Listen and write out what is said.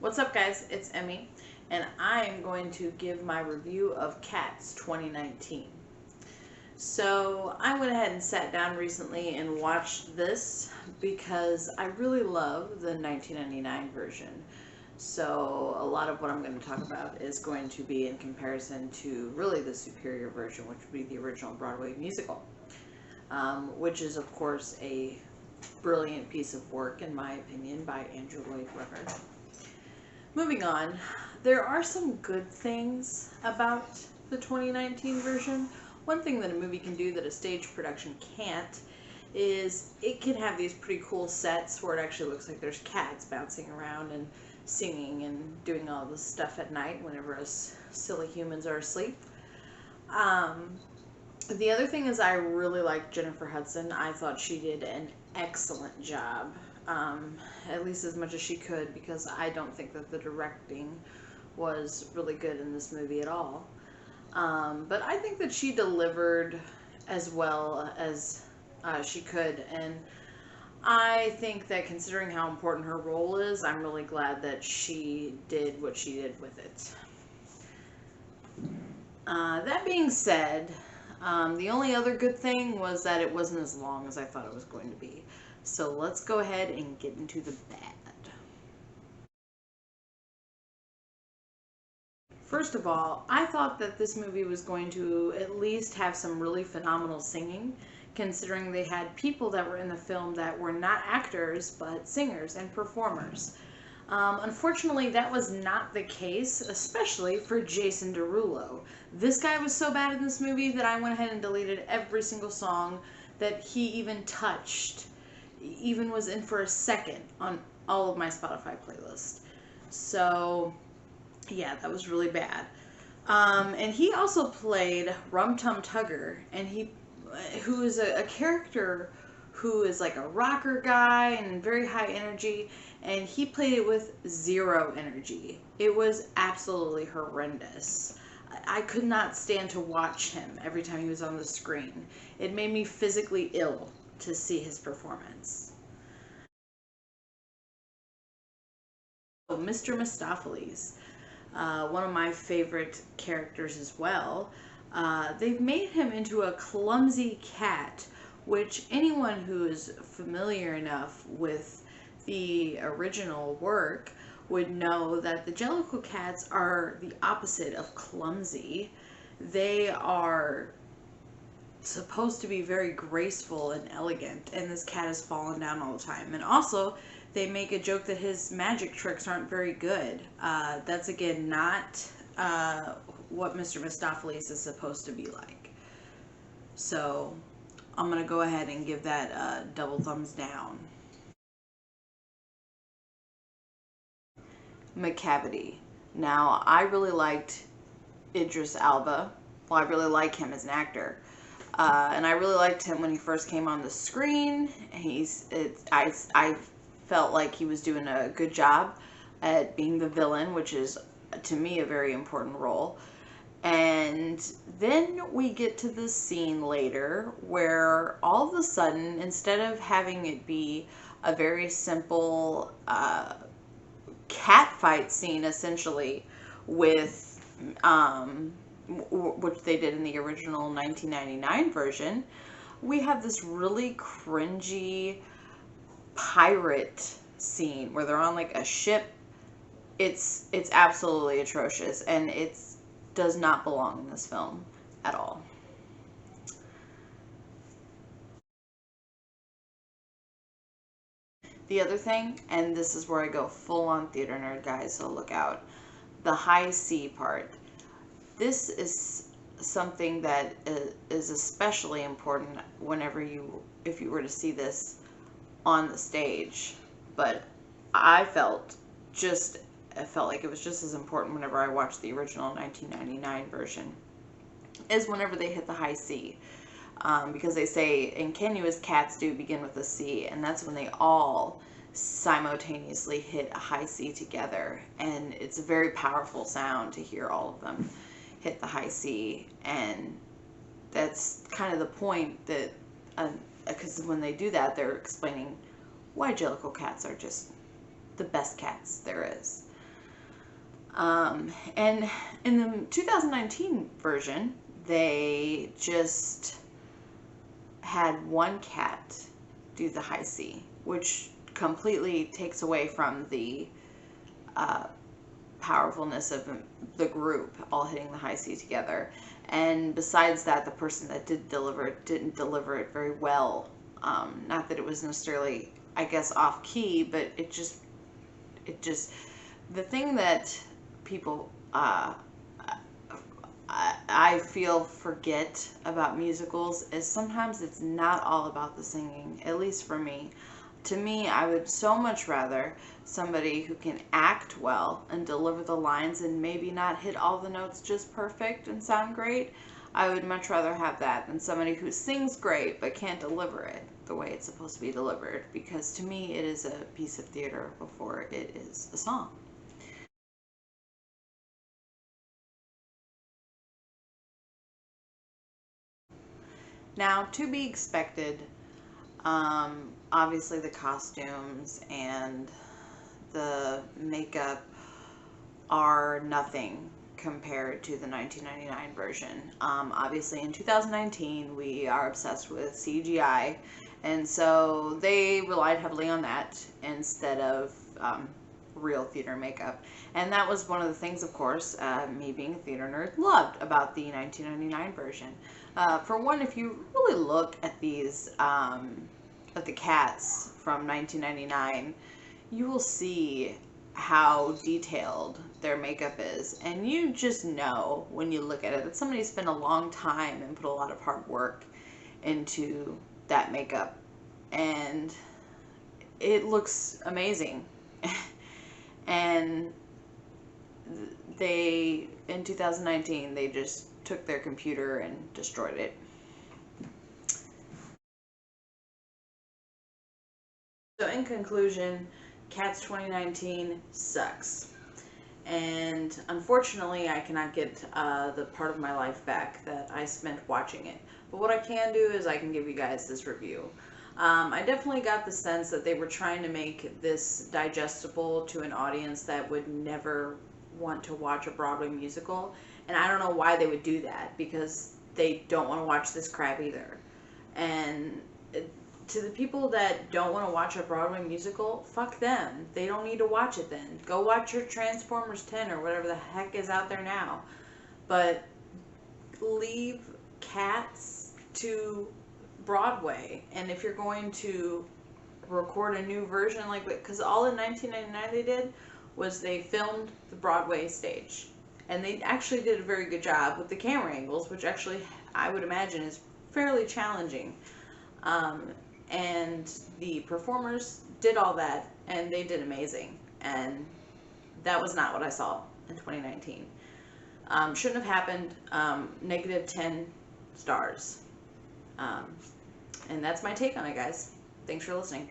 What's up, guys? It's Emmy, and I am going to give my review of Cats 2019. So, I went ahead and sat down recently and watched this because I really love the 1999 version. So, a lot of what I'm going to talk about is going to be in comparison to really the superior version, which would be the original Broadway musical, which is, of course, a brilliant piece of work, in my opinion, by Andrew Lloyd Webber. Moving on, there are some good things about the 2019 version. One thing that a movie can do that a stage production can't is it can have these pretty cool sets where it actually looks like there's cats bouncing around and singing and doing all this stuff at night whenever us silly humans are asleep. The other thing is I really like Jennifer Hudson. I thought she did an excellent job. At least as much as she could, because I don't think that the directing was really good in this movie at all. But I think that she delivered as well as she could, and I think that considering how important her role is, I'm really glad that she did what she did with it. That being said, the only other good thing was that it wasn't as long as I thought it was going to be. So let's go ahead and get into the bad. First of all, I thought that this movie was going to at least have some really phenomenal singing, considering they had people that were in the film that were not actors, but singers and performers. Unfortunately, that was not the case, especially for Jason Derulo. This guy was so bad in this movie that I went ahead and deleted every single song that he even touched, even was in for a second on all of my Spotify playlist. So, yeah, that was really bad. And he also played Rum Tum Tugger, and who is a character who is like a rocker guy and very high energy, and he played it with zero energy. It was absolutely horrendous. I could not stand to watch him every time he was on the screen. It made me physically ill to see his performance. So, Mr. Mistoffelees, one of my favorite characters as well. They've made him into a clumsy cat, which anyone who is familiar enough with the original work would know that the Jellicle cats are the opposite of clumsy. They are supposed to be very graceful and elegant, and this cat has fallen down all the time. And also, they make a joke that his magic tricks aren't very good. That's again not what Mr. Mistoffelees is supposed to be like. So I'm gonna go ahead and give that double thumbs down. Macavity. Now, I really liked Idris Elba. Well, I really like him as an actor. And I really liked him when he first came on the screen. I felt like he was doing a good job at being the villain, which is, to me, a very important role. And then we get to this scene later where all of a sudden, instead of having it be a very simple cat fight scene, essentially, with which they did in the original 1999 version, we have this really cringy pirate scene where they're on like a ship. It's absolutely atrocious, and it does not belong in this film at all. The other thing, and this is where I go full on theater nerd, guys, so look out, the high C part. This is something that is especially important if you were to see this on the stage. But I felt like it was just as important whenever I watched the original 1999 version, is whenever they hit the high C. Because they say, and Kenua's cats do begin with a C, and that's when they all simultaneously hit a high C together, and it's a very powerful sound to hear all of them hit the high C, and that's kind of the point that, because when they do that, they're explaining why Jellicle cats are just the best cats there is. And in the 2019 version, they just had one cat do the high C, which completely takes away from the powerfulness of the group all hitting the high C together. And besides that, the person that did deliver it didn't deliver it very well. Not that it was necessarily, I guess, off key, but it just, the thing that people, I feel forget about musicals is sometimes it's not all about the singing, at least for me. To me, I would so much rather somebody who can act well and deliver the lines and maybe not hit all the notes just perfect and sound great. I would much rather have that than somebody who sings great but can't deliver it the way it's supposed to be delivered, because to me it is a piece of theater before it is a song. Now, to be expected, obviously the costumes and the makeup are nothing compared to the 1999 version. Obviously in 2019 we are obsessed with CGI, and so they relied heavily on that instead of real theater makeup. And that was one of the things, of course, me being a theater nerd, loved about the 1999 version. For one, if you really look at these, at the cats from 1999, you will see how detailed their makeup is, and you just know when you look at it that somebody spent a long time and put a lot of hard work into that makeup, and it looks amazing. And they, in 2019, they just took their computer and destroyed it. So in conclusion, Cats 2019 sucks. And unfortunately, I cannot get the part of my life back that I spent watching it. But what I can do is I can give you guys this review. I definitely got the sense that they were trying to make this digestible to an audience that would never want to watch a Broadway musical. And I don't know why they would do that, because they don't want to watch this crap either. And to the people that don't want to watch a Broadway musical, fuck them. They don't need to watch it then. Go watch your Transformers 10 or whatever the heck is out there now. But leave Cats to Broadway. And if you're going to record a new version, like, because all in 1999 they did was they filmed the Broadway stage. And they actually did a very good job with the camera angles, which actually I would imagine is fairly challenging. And the performers did all that, and they did amazing. And that was not what I saw in 2019. Shouldn't have happened. Negative 10 stars. And that's my take on it, guys. Thanks for listening.